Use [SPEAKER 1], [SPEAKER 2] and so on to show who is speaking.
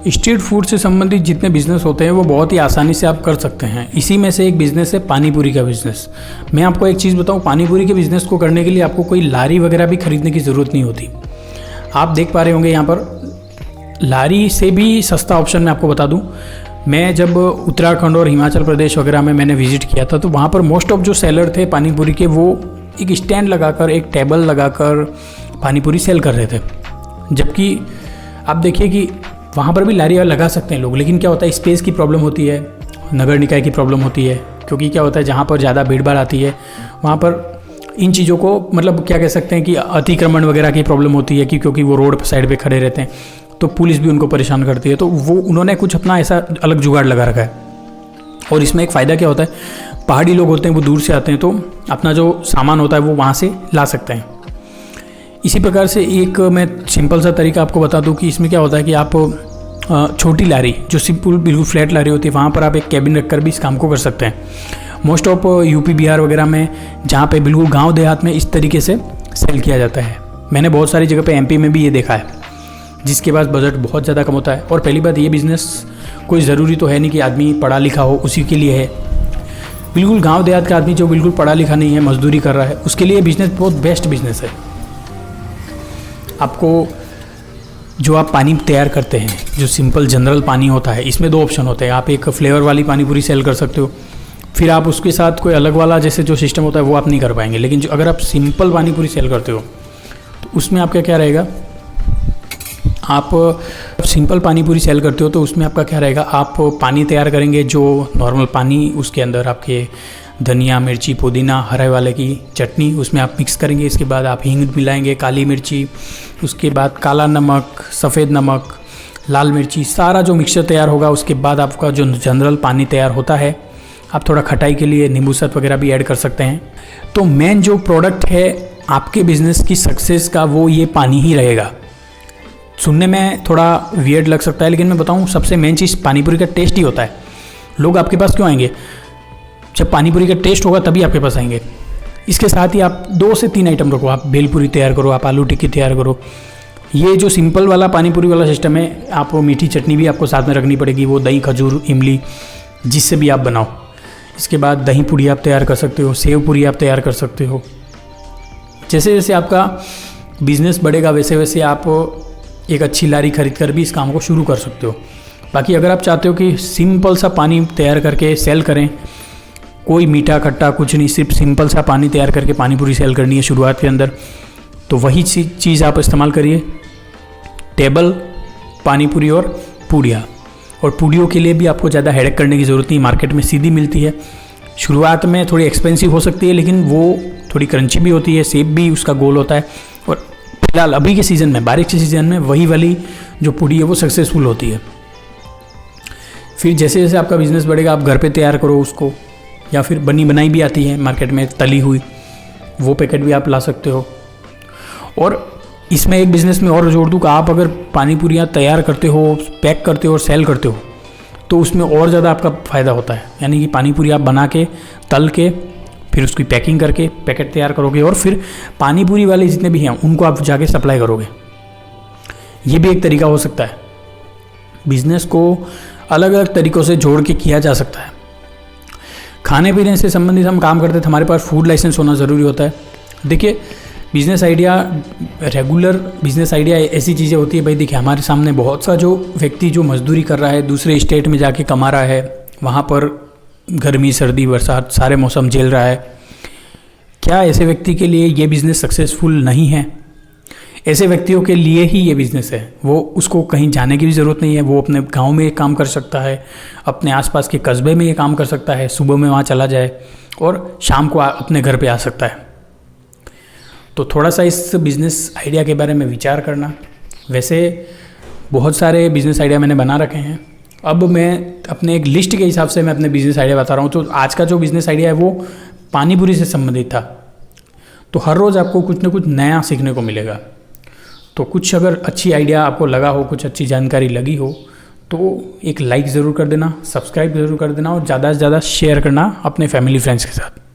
[SPEAKER 1] Street food से संबंधित जितने बिज़नेस होते हैं वो बहुत ही आसानी से आप कर सकते हैं। इसी में से एक बिज़नेस है पानी पूरी का बिज़नेस। मैं आपको एक चीज़ बताऊं, पानी पूरी के बिज़नेस को करने के लिए आपको कोई लारी वगैरह भी खरीदने की ज़रूरत नहीं होती। आप देख पा रहे होंगे यहाँ पर लारी से भी सस्ता ऑप्शन मैं आपको बता दूँ। मैं जब उत्तराखंड और हिमाचल प्रदेश वगैरह में मैंने विज़िट किया था तो वहाँ पर मोस्ट ऑफ जो सेलर थे पानी पूरी के, वो एक स्टैंड लगाकर, एक टेबल लगाकर पानी पूरी सेल कर रहे थे। जबकि आप देखिए कि वहाँ पर भी लारी लगा सकते हैं लोग, लेकिन क्या होता है, स्पेस की प्रॉब्लम होती है, नगर निकाय की प्रॉब्लम होती है। क्योंकि क्या होता है, जहाँ पर ज़्यादा भीड़ भाड़ आती है वहाँ पर इन चीज़ों को मतलब क्या कह सकते हैं कि अतिक्रमण वगैरह की प्रॉब्लम होती है कि क्योंकि वो रोड साइड पे खड़े रहते हैं तो पुलिस भी उनको परेशान करती है। तो वो उन्होंने कुछ अपना ऐसा अलग जुगाड़ लगा रखा है। और इसमें एक फ़ायदा क्या होता है, पहाड़ी लोग होते हैं वो दूर से आते हैं तो अपना जो सामान होता है वो वहाँ से ला सकते हैं। इसी प्रकार से एक मैं सिंपल सा तरीका आपको बता दूं कि इसमें क्या होता है कि आप छोटी लारी, जो सिंपल बिल्कुल फ्लैट लारी होती है, वहाँ पर आप एक कैबिन रखकर भी इस काम को कर सकते हैं। मोस्ट ऑफ यूपी बिहार वगैरह में जहाँ पे बिल्कुल गांव देहात में इस तरीके से सेल किया जाता है। मैंने बहुत सारी जगह पे एमपी में भी ये देखा है, जिसके पास बजट बहुत ज़्यादा कम होता है। और पहली बात, ये बिज़नेस कोई ज़रूरी तो है नहीं कि आदमी पढ़ा लिखा हो उसी के लिए है। बिल्कुल गाँव देहात का आदमी जो बिल्कुल पढ़ा लिखा नहीं है, मजदूरी कर रहा है, उसके लिए बिज़नेस बहुत बेस्ट बिज़नेस है। आपको जो आप पानी तैयार करते हैं, जो सिंपल जनरल पानी होता है, इसमें दो ऑप्शन होते हैं। आप एक फ्लेवर वाली पानी पूरी सेल कर सकते हो, फिर आप उसके साथ कोई अलग वाला जैसे जो सिस्टम होता है वो आप नहीं कर पाएंगे। लेकिन जो अगर आप सिंपल पानी पूरी सेल करते हो तो उसमें आपका क्या रहेगा, आप सिंपल पानी पूरी सेल करते हो तो उसमें आपका क्या रहेगा, आप पानी तैयार करेंगे जो नॉर्मल पानी, उसके अंदर आपके धनिया, मिर्ची, पुदीना, हरे वाले की चटनी उसमें आप मिक्स करेंगे। इसके बाद आप हींग मिलाएंगे, काली मिर्ची, उसके बाद काला नमक, सफ़ेद नमक, लाल मिर्ची, सारा जो मिक्सचर तैयार होगा उसके बाद आपका जो जनरल पानी तैयार होता है, आप थोड़ा खटाई के लिए नींबू शर्बत वगैरह भी ऐड कर सकते हैं। तो मेन जो प्रोडक्ट है आपके बिज़नेस की सक्सेस का वो ये पानी ही रहेगा। सुनने में थोड़ा वियर्ड लग सकता है, लेकिन मैं बताऊँ सबसे मेन चीज़ पानी पूरी का टेस्ट ही होता है। लोग आपके पास क्यों आएंगे, जब पानी पूरी का टेस्ट होगा तभी आपके पास आएंगे। इसके साथ ही आप 2 से 3 आइटम रखो, आप भेलपूरी तैयार करो, आप आलू टिक्की तैयार करो। ये जो सिंपल वाला पानी पूरी वाला सिस्टम है, आप वो मीठी चटनी भी आपको साथ में रखनी पड़ेगी, वो दही, खजूर, इमली, जिससे भी आप बनाओ। इसके बाद दही पूरी आप तैयार कर सकते हो, सेव पूरी आप तैयार कर सकते हो। जैसे जैसे आपका बिज़नेस बढ़ेगा वैसे वैसे आप एक अच्छी लारी खरीद कर भी इस काम को शुरू कर सकते हो। बाकी अगर आप चाहते हो कि सिंपल सा पानी तैयार करके सेल करें, कोई मीठा खट्टा कुछ नहीं, सिर्फ सिंपल सा पानी तैयार करके पानी पूरी सेल करनी है शुरुआत के अंदर, तो वही चीज़ आप इस्तेमाल करिए। टेबल, पानी पूरी और पूड़ियाँ। और पूड़ियों के लिए भी आपको ज़्यादा हेडेक करने की ज़रूरत नहीं, मार्केट में सीधी मिलती है। शुरुआत में थोड़ी एक्सपेंसिव हो सकती है लेकिन वो थोड़ी क्रंची भी होती है, शेप भी उसका गोल होता है। और फिलहाल अभी के सीज़न में, बारिश के सीज़न में वही वाली जो पूड़ी है वो सक्सेसफुल होती है। फिर जैसे जैसे आपका बिज़नेस बढ़ेगा आप घर पे तैयार करो उसको, या फिर बनी बनाई भी आती है मार्केट में तली हुई, वो पैकेट भी आप ला सकते हो। और इसमें एक बिज़नेस में और जोड़ दूँ कि आप अगर पानी पूरियाँ तैयार करते हो, पैक करते हो और सेल करते हो तो उसमें और ज़्यादा आपका फ़ायदा होता है। यानी कि पानी पूरी आप बना के, तल के, फिर उसकी पैकिंग करके पैकेट तैयार करोगे और फिर पानी पूरी वाले जितने भी हैं उनको आप जाके सप्लाई करोगे। ये भी एक तरीका हो सकता है। बिज़नेस को अलग अलग तरीक़ों से जोड़ के किया जा सकता है। खाने पीने से संबंधित हम काम करते हैं तो हमारे पास फूड लाइसेंस होना ज़रूरी होता है। देखिए, business idea, regular business idea ऐसी चीज़ें होती है, भाई देखिए हमारे सामने बहुत सा जो व्यक्ति जो मजदूरी कर रहा है, दूसरे स्टेट में जाके कमा रहा है, वहाँ पर गर्मी, सर्दी, बरसात सारे मौसम झेल रहा है। क्या ऐसे व्यक्ति के लिए ये बिज़नेस सक्सेसफुल नहीं है? ऐसे व्यक्तियों के लिए ही ये बिज़नेस है। वो उसको कहीं जाने की भी ज़रूरत नहीं है, वो अपने गांव में ये काम कर सकता है, अपने आसपास के कस्बे में ये काम कर सकता है, सुबह में वहाँ चला जाए और शाम को अपने घर पे आ सकता है। तो थोड़ा सा इस बिज़नेस आइडिया के बारे में विचार करना। वैसे बहुत सारे बिज़नेस आइडिया मैंने बना रखे हैं, अब मैं अपने एक लिस्ट के हिसाब से मैं अपने बिज़नेस आइडिया बता रहा हूँ। तो आज का जो बिज़नेस आइडिया है वो पानी पूरी से संबंधित था। तो हर रोज़ आपको कुछ ना कुछ नया सीखने को मिलेगा। तो कुछ अगर अच्छी आइडिया आपको लगा हो, कुछ अच्छी जानकारी लगी हो तो एक लाइक ज़रूर कर देना, सब्सक्राइब ज़रूर कर देना और ज़्यादा से ज़्यादा शेयर करना अपने फैमिली फ्रेंड्स के साथ।